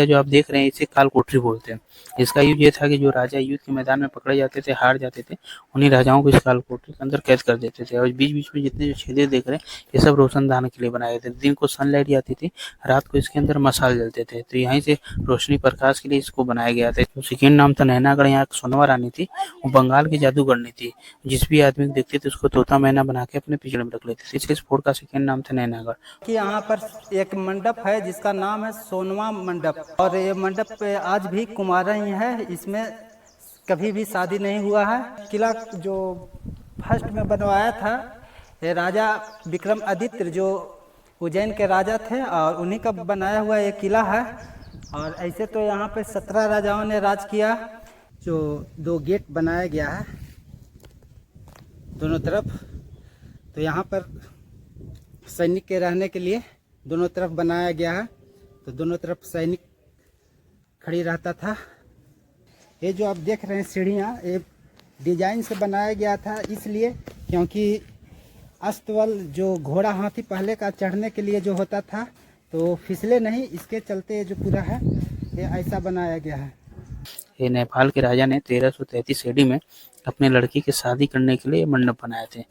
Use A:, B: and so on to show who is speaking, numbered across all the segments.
A: जो आप देख रहे हैं इसे काल कोठरी बोलते हैं। इसका युद्ध ये था कि जो राजा युद्ध के मैदान में पकड़े जाते थे, हार जाते थे, उन्हीं राजाओं को इस काल कोठरी के अंदर कैद कर देते थे। और बीच-बीच में जितने जो छेदे देख रहे हैं, ये सब रोशनदान के लिए बनाए गए थे। दिन को सनलाइट आती थी, रात को इसके अंदर मशाल जलते थे। तो यहीं से रोशनी प्रकाश के लिए इसको बनाया गया था। तो सेकंड नाम था नैनागढ़, यहाँ एक सोनवा रानी थी, वो बंगाल की जादूगरनी थी। जिस भी आदमी को देखते थे उसको तोता मैना बना के अपने पिंजड़े में रख लेते थे। इसलिए इस फोर्ट का सेकंड नाम था नैनागढ़।
B: कि यहाँ पर एक मंडप है जिसका नाम है सोनवा मंडप, और ये मंडप पे आज भी कुमारा ही है, इसमें कभी भी शादी नहीं हुआ है। किला जो फर्स्ट में बनवाया था ये राजा विक्रमादित्य जो उज्जैन के राजा थे, और उन्हीं का बनाया हुआ ये किला है। और ऐसे तो यहाँ पे 17 राजाओं ने राज किया। जो 2 गेट बनाया गया है दोनों तरफ, तो यहाँ पर सैनिक के रहने के लिए दोनों तरफ बनाया गया है। तो दोनों तरफ सैनिक खड़ी रहता था। ये जो आप देख रहे हैं सीढ़ियाँ, ये डिजाइन से बनाया गया था इसलिए क्योंकि अस्तबल जो घोड़ा हाथी पहले का चढ़ने के लिए जो होता था तो फिसले नहीं, इसके चलते जो पूरा है ये ऐसा बनाया गया है।
A: ये नेपाल के राजा ने 1333 ईस्वी में अपने लड़की की शादी करने के लिए मंडप बनाए थे।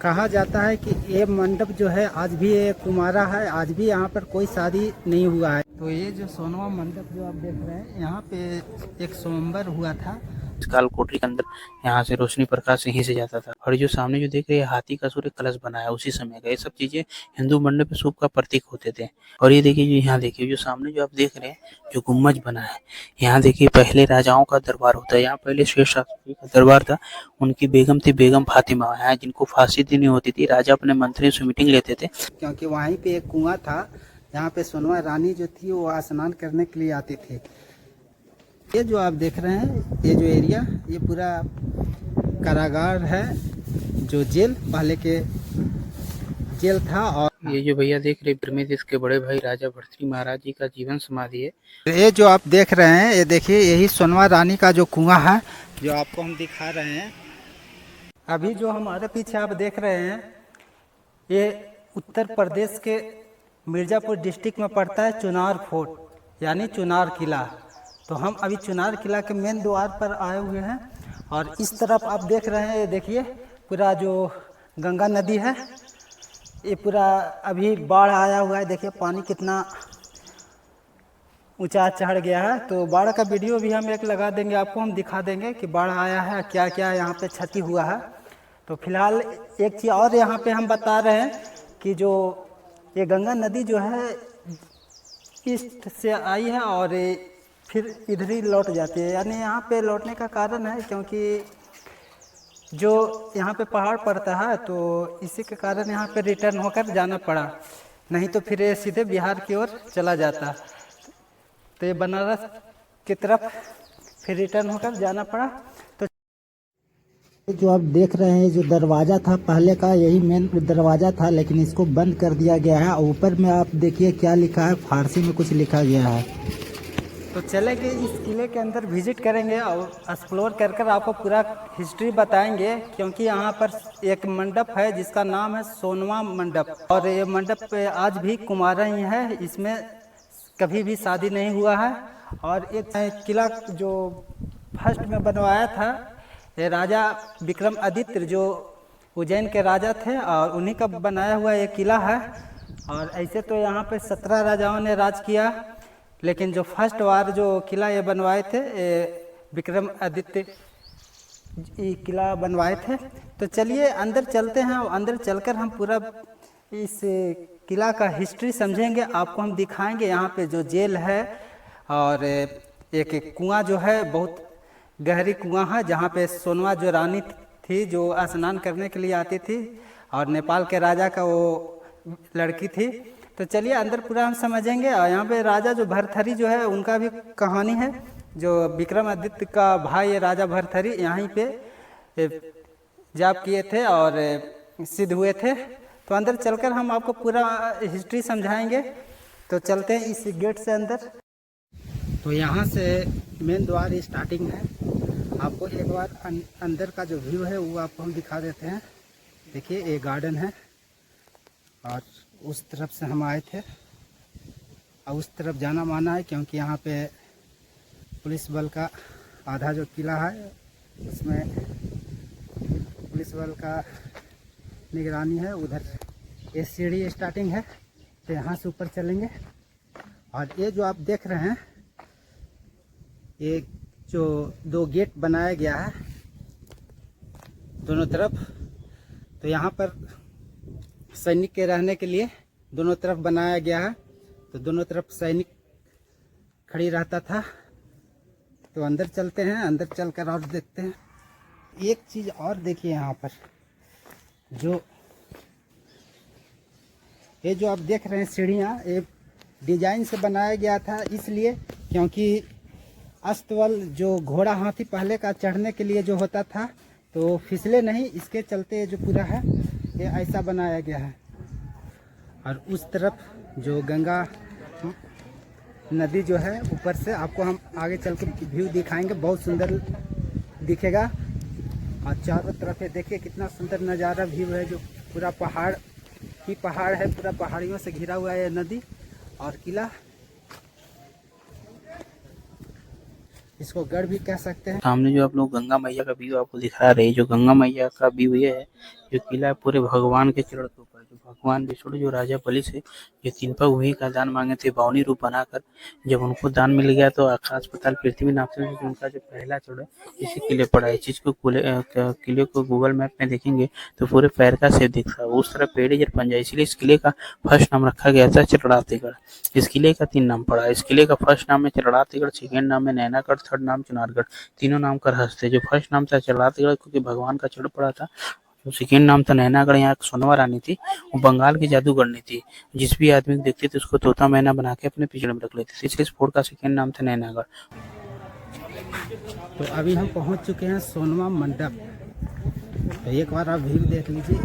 B: कहा जाता है कि ये मंडप जो है आज भी ये कुमारा है, आज भी यहाँ पर कोई शादी नहीं हुआ है। तो ये जो सोनवा मंडप जो आप देख रहे हैं, यहाँ पे एक स्वयंवर हुआ था।
A: काल कोठरी के अंदर यहाँ से रोशनी प्रकाश यहीं से जाता था। और जो सामने जो देख रहे हैं हाथी का सूर्य कलश बना है उसी समय का। ये सब चीजें हिंदू मंडप में शुभ का प्रतीक होते थे। और ये देखिए जो यहाँ देखिए जो सामने जो आप देख रहे हैं जो गुम्बज बना है, यहाँ देखिए पहले राजाओं का दरबार होता है। यहाँ पहले शेर शाह सूरी का दरबार था, उनकी बेगम थी बेगम फातिमा, यहाँ जिनको फांसी देनी होती थी। राजा अपने मंत्रियों से मीटिंग लेते थे
B: क्योंकि वहीं पे एक कुआं था, यहाँ पे सोनवा रानी जो थी वो स्नान करने के लिए आती थी। ये जो आप देख रहे हैं ये जो एरिया, ये पूरा कारागार है, जो जेल पहले के जेल था। और
A: ये जो भैया देख रहे हैं देश के बड़े भाई राजा भर्तृहरि महाराज जी का जीवन समाधि है।
B: ये जो आप देख रहे हैं ये देखिए यही सोनवा रानी का जो कुआं है जो आपको हम दिखा रहे हैं। अभी जो हमारे पीछे आप देख रहे हैं ये उत्तर प्रदेश के मिर्ज़ापुर डिस्ट्रिक्ट में पड़ता है चुनार फोर्ट यानी चुनार किला। तो हम अभी चुनार किला के मेन द्वार पर आए हुए हैं, और इस तरफ आप देख रहे हैं ये देखिए पूरा जो गंगा नदी है, ये पूरा अभी बाढ़ आया हुआ है। देखिए पानी कितना ऊंचा चढ़ गया है। तो बाढ़ का वीडियो भी हम एक लगा देंगे, आपको हम दिखा देंगे कि बाढ़ आया है, क्या क्या यहाँ पे क्षति हुआ है। तो फिलहाल एक चीज़ और यहाँ पे हम बता रहे हैं कि जो ये गंगा नदी जो है ईस्ट से आई है और फिर इधर ही लौट जाती है। यानी यहाँ पे लौटने का कारण है क्योंकि जो यहाँ पे पहाड़ पड़ता है, तो इसी के कारण यहाँ पे रिटर्न होकर जाना पड़ा, नहीं तो फिर ये सीधे बिहार की ओर चला जाता। तो ये बनारस की तरफ फिर रिटर्न होकर जाना पड़ा। तो जो आप देख रहे हैं जो दरवाज़ा था पहले का, यही मेन दरवाज़ा था, लेकिन इसको बंद कर दिया गया है। ऊपर में आप देखिए क्या लिखा है, फारसी में कुछ लिखा गया है। तो चलेंगे इस किले के अंदर विजिट करेंगे और एक्सप्लोर कर कर आपको पूरा हिस्ट्री बताएंगे, क्योंकि यहाँ पर एक मंडप है जिसका नाम है सोनवा मंडप, और ये मंडप आज भी कुमारा ही है, इसमें कभी भी शादी नहीं हुआ है। और एक किला जो फर्स्ट में बनवाया था ये राजा विक्रमादित्य जो उज्जैन के राजा थे, और उन्हीं का बनाया हुआ ये किला है। और ऐसे तो यहाँ पे 17 राजाओं ने राज किया, लेकिन जो फर्स्ट बार जो किला ये बनवाए थे विक्रमादित्य ये किला बनवाए थे। तो चलिए अंदर चलते हैं, और अंदर चलकर हम पूरा इस किला का हिस्ट्री समझेंगे, आपको हम दिखाएंगे यहाँ पे जो जेल है, और एक कुआं जो है बहुत गहरी कुआं है जहाँ पे सोनवा जो रानी थी जो स्नान करने के लिए आती थी, और नेपाल के राजा का वो लड़की थी। तो चलिए अंदर पूरा हम समझेंगे। और यहाँ पे राजा जो भर्तृहरि जो है उनका भी कहानी है, जो विक्रमादित्य का भाई राजा भर्तृहरि यहीं पे जाप किए थे और सिद्ध हुए थे। तो अंदर चलकर हम आपको पूरा हिस्ट्री समझाएंगे। तो चलते हैं इस गेट से अंदर। तो यहाँ से मेन द्वार स्टार्टिंग है, आपको एक बार अंदर का जो व्यू है वो आपको हम दिखा देते हैं। देखिए ये गार्डन है, और उस तरफ से हम आए थे उस तरफ जाना माना है, क्योंकि यहाँ पे पुलिस बल का आधा जो किला है उसमें पुलिस बल का निगरानी है। उधर ये सीढ़ी स्टार्टिंग है, तो यहाँ से ऊपर चलेंगे। और ये जो आप देख रहे हैं, ये जो 2 गेट बनाया गया है दोनों तरफ, तो यहाँ पर सैनिक के रहने के लिए दोनों तरफ बनाया गया है। तो दोनों तरफ सैनिक खड़ी रहता था। तो अंदर चलते हैं, अंदर चलकर और देखते हैं। एक चीज़ और देखिए, यहाँ पर ये जो आप देख रहे हैं सीढ़ियाँ, ये डिजाइन से बनाया गया था इसलिए क्योंकि अस्तबल जो घोड़ा हाथी पहले का चढ़ने के लिए जो होता था तो फिसले नहीं, इसके चलते जो पूरा है ये ऐसा बनाया गया है। और उस तरफ जो गंगा नदी जो है ऊपर से आपको हम आगे चल के व्यू दिखाएंगे, बहुत सुंदर दिखेगा। और चारों तरफ ये देखिए कितना सुंदर नज़ारा व्यू है, जो पूरा पहाड़ ही पहाड़ है, पूरा पहाड़ियों से घिरा हुआ है नदी और किला। इसको गढ़ भी कह सकते हैं।
A: सामने जो आप लोग गंगा मैया का व्यू आपको दिखा रहे हैं, जो गंगा मैया का व्यू ये है, जो किला है पूरे भगवान के चरण के ऊपर, जो भगवान विष्णु जो राजा बलि से जो 3 पग भूमि का दान मांगे थे बावनी रूप बनाकर, जब उनको दान मिल गया तो आकाश पाताल पृथ्वी नाथ से उनका जो पहला चढ़ है इसी किले पड़ा है। इस चीज को किले को गूगल मैप में देखेंगे तो पूरे पैर का शेप दिखता है, उस तरह पेड़ जर पंजा, इसलिए इस किले का फर्स्ट नाम रखा गया था चरड़ातेगढ़। इस किले का 3 नाम पड़ा। इस किले का फर्स्ट नाम है चरड़ातेगढ़, सेकेंड नाम है नैनागढ़, थर्ड नाम चुनारगढ़। तीनों नाम का रहस्य, जो फर्स्ट नाम था चरड़ातेगढ़ क्योंकि भगवान का चढ़ पड़ा था, जो सेकेंड नाम था नैनागढ़, यहाँ सोनवा रानी थी, वो बंगाल की जादूगरनी थी, जिस भी आदमी को देखते थे उसको तोता मैना बना के अपने पिंजड़े में रख लेते थे, इसलिए इस फोर्ट का सेकेंड नाम था नैनागढ़।
B: तो अभी हम पहुंच चुके हैं सोनवा मंडप। तो एक बार आप व्यू देख लीजिए,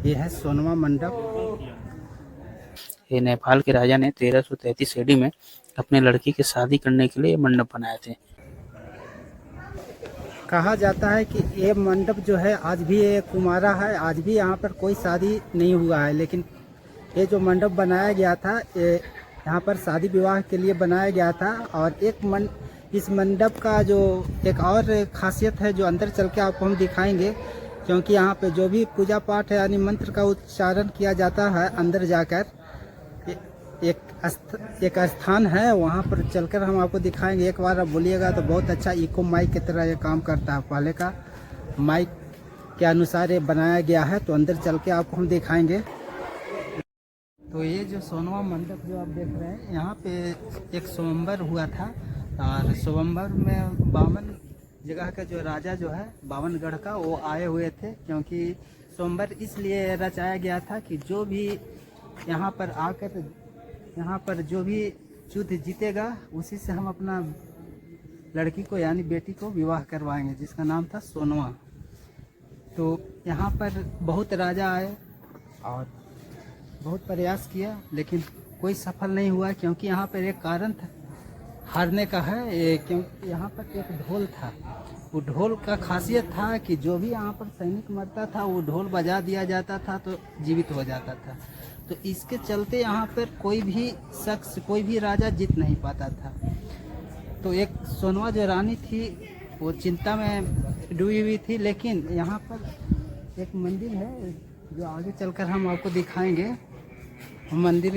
B: ये है सोनवा मंडप।
A: ये नेपाल के राजा ने 1333 AD में अपने लड़की की शादी करने के लिए ये मंडप बनाए थे।
B: कहा जाता है कि ये मंडप जो है आज भी ये कुमारा है, आज भी यहाँ पर कोई शादी नहीं हुआ है, लेकिन ये जो मंडप बनाया गया था ये यहाँ पर शादी विवाह के लिए बनाया गया था। और इस मंडप का जो एक और खासियत है, जो अंदर चल के आपको हम दिखाएंगे, क्योंकि यहाँ पे जो भी पूजा पाठ है यानी मंत्र का उच्चारण किया जाता है, अंदर जाकर एक स्थान है, वहाँ पर चलकर हम आपको दिखाएंगे। एक बार आप बोलिएगा तो बहुत अच्छा इको माइक की तरह ये काम करता है, पहले का माइक के अनुसार ये बनाया गया है। तो अंदर चल के आपको हम दिखाएंगे। तो ये जो सोनवा मंडप जो आप देख रहे हैं, यहाँ पे एक स्वयंवर हुआ था, और स्वयंवर में 52 जगह का जो राजा जो है 52 गढ़ का वो आए हुए थे, क्योंकि स्वयंवर इसलिए रचाया गया था कि जो भी यहाँ पर आकर यहाँ पर जो भी युद्ध जीतेगा उसी से हम अपना लड़की को यानी बेटी को विवाह करवाएंगे, जिसका नाम था सोनवा। तो यहाँ पर बहुत राजा आए और बहुत प्रयास किया, लेकिन कोई सफल नहीं हुआ, क्योंकि यहाँ पर एक कारण था हारने का है, क्योंकि यहाँ पर एक ढोल था। वो ढोल का खासियत था कि जो भी यहाँ पर सैनिक मरता था वो ढोल बजा दिया जाता था तो जीवित हो जाता था। तो इसके चलते यहाँ पर कोई भी शख्स, कोई भी राजा जीत नहीं पाता था। तो एक सोनवा जो रानी थी वो चिंता में डूबी हुई थी, लेकिन यहाँ पर एक मंदिर है जो आगे चलकर हम आपको दिखाएंगे। मंदिर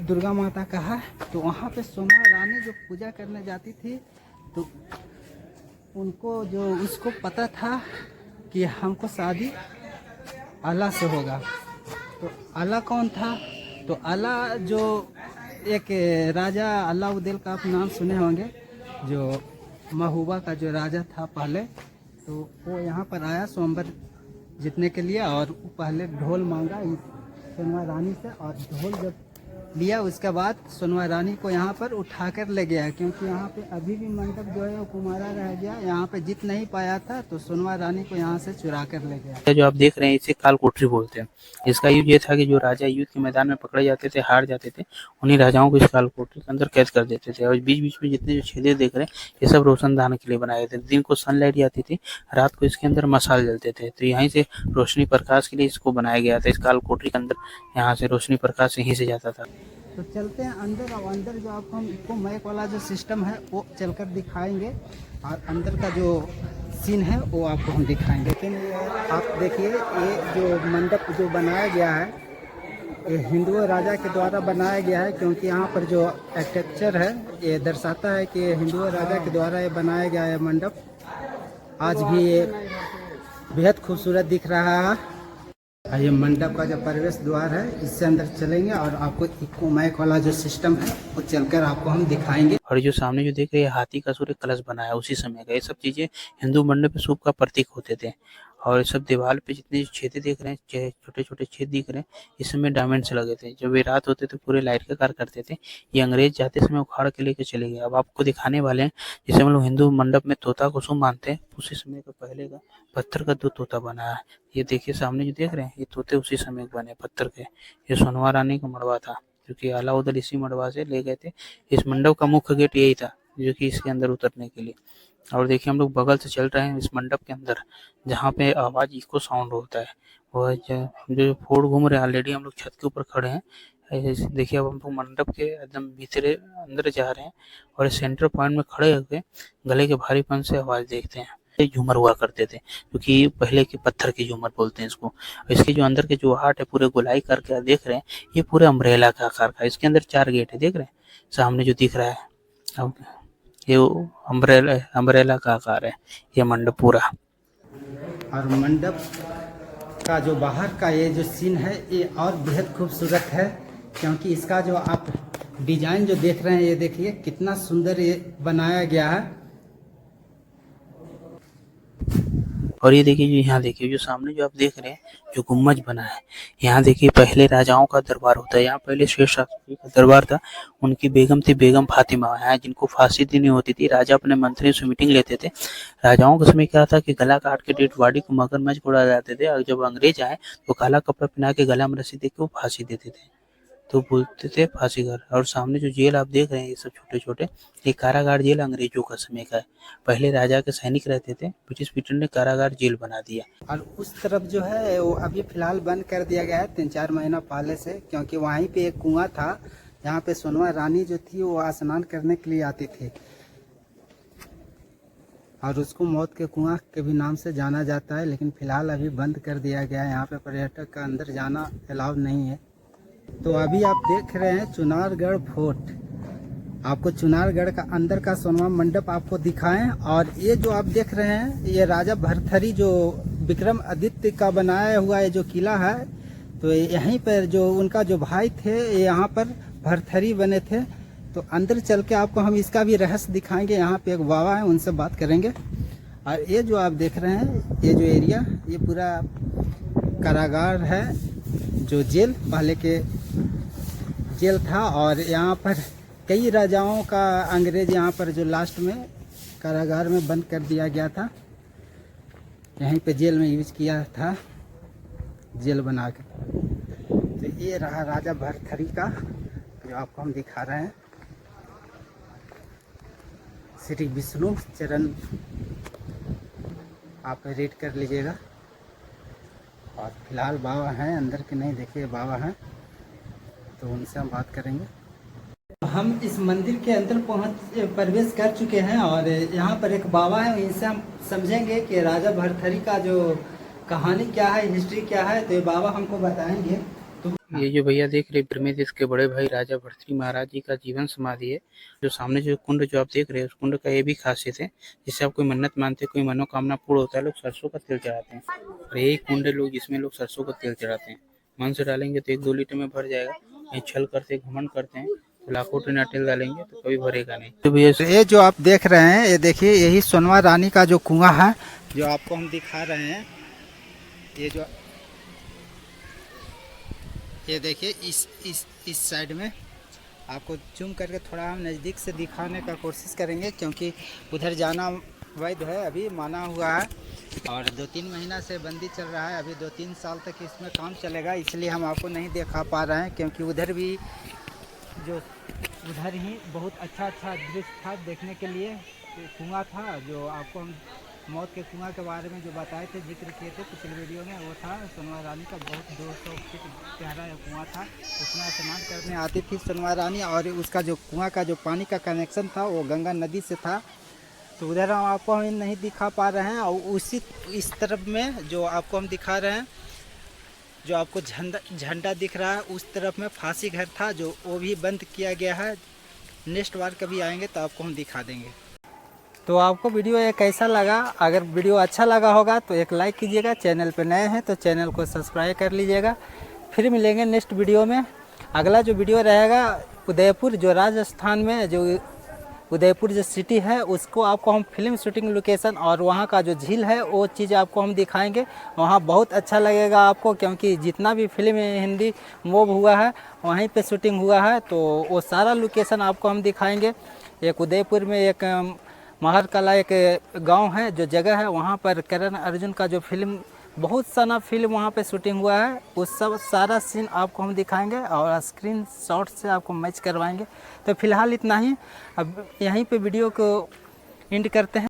B: दुर्गा माता का है। तो वहाँ पे सोनवा रानी जो पूजा करने जाती थी, तो उनको जो उसको पता था कि हमको शादी अल्लाह से होगा। तो अल्लाह कौन था? तो अल्लाह जो एक राजा अलाउद्दीन का आप नाम सुने होंगे, जो महबूबा का जो राजा था पहले, तो वो यहाँ पर आया स्वयंवर जीतने के लिए, और पहले ढोल मांगा सोनवा रानी से, और ढोल जब लिया उसके बाद सोनवा रानी को यहाँ पर उठाकर ले गया, क्योंकि यहाँ पे अभी भी मंडप जो है वो कुमारा रह गया, यहाँ पे जीत नहीं पाया था, तो सोनवा रानी को यहाँ से चुरा कर ले गया।
A: जो आप देख रहे हैं इसे काल कोठरी बोलते हैं। इसका यूज ये था कि जो राजा युद्ध के मैदान में पकड़े जाते थे, हार जाते थे, उन्हीं राजाओं को इस काल कोठरी के अंदर कैद कर देते थे। और बीच बीच में जितने जो छेदे देख रहे हैं ये सब रोशनदान के लिए बनाए थे। दिन को सनलाइट जाती थी, रात को इसके अंदर मसाल जलते थे, तो यहीं से रोशनी प्रकाश के लिए इसको बनाया गया था। इस काल कोठरी के अंदर यहाँ से रोशनी प्रकाश यहीं से जाता था।
B: तो चलते हैं अंदर, और अंदर जो आपको हम इको मैक वाला जो सिस्टम है वो चलकर दिखाएंगे, और अंदर का जो सीन है वो आपको हम दिखाएंगे। लेकिन ये आप देखिए, ये जो मंडप जो बनाया गया है ये हिंदू राजा के द्वारा बनाया गया है, क्योंकि यहाँ पर जो आर्किटेक्चर है ये दर्शाता है कि हिंदू राजा के द्वारा ये बनाया गया है मंडप। आज भी ये बेहद खूबसूरत दिख रहा है। ये मंडप का जो प्रवेश द्वार है, इससे अंदर चलेंगे और आपको इको मैक वाला जो सिस्टम है वो चलकर आपको हम दिखाएंगे।
A: और जो सामने जो देख रहे हैं हाथी का सूर्य कलश बना है उसी समय का। ये सब चीजें हिंदू मंडप में शुभ का प्रतीक होते थे। और ये सब दीवार पे जितने छेदे देख रहे हैं, छोटे छोटे छेद दिख रहे हैं, इस समय डायमंड से लगे थे। जब ये रात होते तो पूरे लाइट का कार्य करते थे। ये अंग्रेज जाते समय उखाड़ के लेके चले गए। अब आपको दिखाने वाले हैं, जैसे हम लोग हिंदू मंडप में तोता को शुभ मानते हैं, उसी समय का पहले का पत्थर का 2 तोता बना है। ये देखिए सामने जो देख रहे हैं, ये तोते उसी समय के बने पत्थर के। ये सोनवा रानी का मड़वा था, क्योंकि अलाउद्दीन इसी मड़वा से ले गए थे। इस मंडप का मुख्य गेट यही था, जो कि इसके अंदर उतरने के लिए। और देखिए हम लोग बगल से चल रहे हैं इस मंडप के अंदर, जहाँ पे आवाज इको साउंड होता है। वह जो फोड़ घूम रहे हैं, ऑलरेडी हम लोग छत के ऊपर खड़े हैं। देखिए अब हम लोग मंडप के एकदम भीतरे अंदर जा रहे हैं, और सेंटर पॉइंट में खड़े होकर गले के भारीपन से आवाज देखते हैं। ये झूमर हुआ करते थे, क्योंकि पहले के पत्थर की झूमर बोलते हैं इसको। इसके जो अंदर के जो हार्ट है पूरे गोलाई करके देख रहे हैं, ये पूरे अम्ब्रेला का आकार का। इसके अंदर 4 गेट है, देख रहे हैं सामने जो दिख रहा है। अब ये अम्ब्रेला का आकार है ये मंडप पूरा।
B: और मंडप का जो बाहर का ये जो सीन है ये और बेहद खूबसूरत है, क्योंकि इसका जो आप डिजाइन जो देख रहे हैं, ये देखिए कितना सुंदर ये बनाया गया है।
A: और ये देखिए, जो यहाँ देखिए, जो सामने जो आप देख रहे हैं जो गुम्बज बना है, यहाँ देखिए पहले राजाओं का दरबार होता है। यहाँ पहले शेर शाह सूरी का दरबार था। उनकी बेगम थी बेगम फातिमा, यहाँ जिनको फांसी देनी होती थी। राजा अपने मंत्रियों से मीटिंग लेते थे। राजाओं के समय क्या था कि गला काट के डेड बॉडी को मगरमच्छ को उड़ा जाते थे, और जब अंग्रेज आए तो काला कपड़ा पहना के गला में रस्सी दे के वो फांसी देते थे, तो बोलते थे फांसीगर। और सामने जो जेल आप देख रहे हैं, ये सब छोटे छोटे, ये कारागार जेल अंग्रेजों का समय का है। पहले राजा के सैनिक रहते थे, ब्रिटिश पीटर ने कारागार जेल बना दिया।
B: और उस तरफ जो है वो अभी फिलहाल बंद कर दिया गया है 3-4 महीना पहले से, क्योंकि वहीं पे एक कुआं था, यहाँ पे सोनवा रानी जो थी वो स्नान करने के लिए आती थी, और उसको मौत के कुआं के भी नाम से जाना जाता है। लेकिन फिलहाल अभी बंद कर दिया गया है, यहाँ पे पर्यटक का अंदर जाना अलाउ नहीं है। तो अभी आप देख रहे हैं चुनारगढ़ फोर्ट। आपको चुनारगढ़ का अंदर का सोनवा मंडप आपको दिखाएं। और ये जो आप देख रहे हैं, ये राजा भरथरी जो विक्रमादित्य का बनाया हुआ ये जो किला है, तो यहीं पर जो उनका जो भाई थे यहाँ पर भरथरी बने थे। तो अंदर चल के आपको हम इसका भी रहस्य दिखाएंगे। यहाँ पे एक बाबा है, उनसे बात करेंगे। और ये जो आप देख रहे हैं, ये जो एरिया, ये पूरा कारागार है, जो जेल पहले के जेल था। और यहाँ पर कई राजाओं का अंग्रेज यहाँ पर जो लास्ट में कारागार में बंद कर दिया गया था, यहीं पे जेल में यूज किया था, जेल बना के। तो ये रहा राजा भरथरी का, जो आपको हम दिखा रहे हैं। श्री विष्णु चरण आप रीड कर लीजिएगा। और फिलहाल बाबा हैं अंदर के, नहीं देखिए बाबा हैं, तो उनसे हम बात करेंगे। हम इस मंदिर के अंदर प्रवेश कर चुके हैं, और यहाँ पर एक बाबा है, इनसे हम समझेंगे कि राजा भरथरी का जो कहानी क्या है, हिस्ट्री क्या है, तो ये बाबा हमको बताएंगे। तो
A: ये जो भैया देख रहे ब्रह्मे देश के बड़े भाई राजा भरथरी महाराज जी का जीवन समाधि है। जो सामने जो कुंड जो आप देख रहे हैं, उस कुंड का ये भी खासियत है, जिससे आप कोई मन्नत मानते हैं, कोई मनोकामना पूर्ण होता है, लोग सरसों का तेल चढ़ाते हैं। और यही कुंड है लोग जिसमें लोग सरसों का तेल चढ़ाते हैं। मन से डालेंगे तो 1-2 लीटर में भर जाएगा। ये छल करते घमंड करते हैं तो लाखों टन तेल डालेंगे तो कभी भरेगा नहीं। तो भैया
B: ये जो आप देख रहे हैं, ये देखिए यही सोनवा रानी का जो कुआं है, जो आपको हम दिखा रहे हैं। ये देखिए इस साइड में आपको जूम करके थोड़ा हम नज़दीक से दिखाने का कोशिश करेंगे, क्योंकि उधर जाना वैध है, अभी माना हुआ है। और 2-3 महीना से बंदी चल रहा है, अभी 2-3 साल तक इसमें काम चलेगा, इसलिए हम आपको नहीं दिखा पा रहे हैं। क्योंकि उधर भी जो उधर ही बहुत अच्छा दृश्य था देखने के लिए, कुआं था, जो आपको हम मौत के कुआं के बारे में जो बताए थे, जिक्र किए थे पिछले वीडियो में, वो था सोनवा रानी का बहुत 200 फीट गहरा कुआं था। उसमें स्नान करने आती थी सोनवा रानी, और उसका जो कुआं का जो पानी का कनेक्शन था वो गंगा नदी से था। तो उधर हम आपको हम नहीं दिखा पा रहे हैं, और उसी इस तरफ में जो आपको हम दिखा रहे हैं, जो आपको झंडा दिख रहा है, उस तरफ में फांसी घर था, जो वो भी बंद किया गया है। नेक्स्ट बार कभी आएंगे तो आपको हम दिखा देंगे। तो आपको वीडियो ये कैसा लगा? अगर वीडियो अच्छा लगा होगा तो एक लाइक कीजिएगा, चैनल पर नए हैं तो चैनल को सब्सक्राइब कर लीजिएगा। फिर मिलेंगे नेक्स्ट वीडियो में। अगला जो वीडियो रहेगा उदयपुर, जो राजस्थान में जो उदयपुर जो सिटी है, उसको आपको हम फिल्म शूटिंग लोकेशन और वहाँ का जो झील है वो चीज़ आपको हम दिखाएंगे। वहाँ बहुत अच्छा लगेगा आपको, क्योंकि जितना भी फिल्म हिंदी मूव हुआ है वहीं पे शूटिंग हुआ है, तो वो सारा लोकेशन आपको हम दिखाएंगे। एक उदयपुर में एक महर कला एक गांव है, जो जगह है, वहाँ पर करण अर्जुन का जो फिल्म, बहुत सारा फिल्म वहाँ पे शूटिंग हुआ है, उस सब सारा सीन आपको हम दिखाएंगे और स्क्रीन शॉट से आपको मैच करवाएंगे। तो फिलहाल इतना ही, अब यहीं पे वीडियो को एंड करते हैं।